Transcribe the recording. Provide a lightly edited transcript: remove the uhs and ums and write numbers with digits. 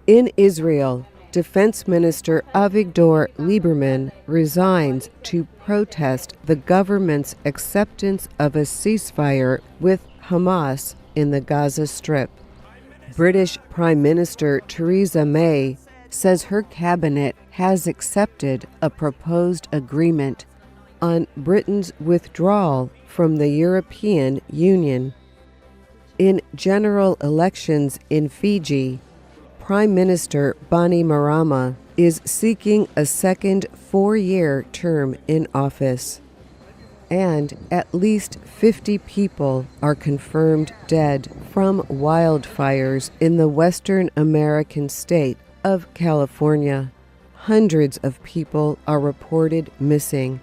In Israel, Defense Minister Avigdor Lieberman resigns to protest the government's acceptance of a ceasefire with Hamas in the Gaza Strip. British Prime Minister Theresa May says her cabinet has accepted a proposed agreement on Britain's withdrawal from the European Union. In general elections in Fiji, Prime Minister Bainimarama is seeking a second 4-year term in office. And at least 50 people are confirmed dead from wildfires in the western American state of California. Hundreds of people are reported missing,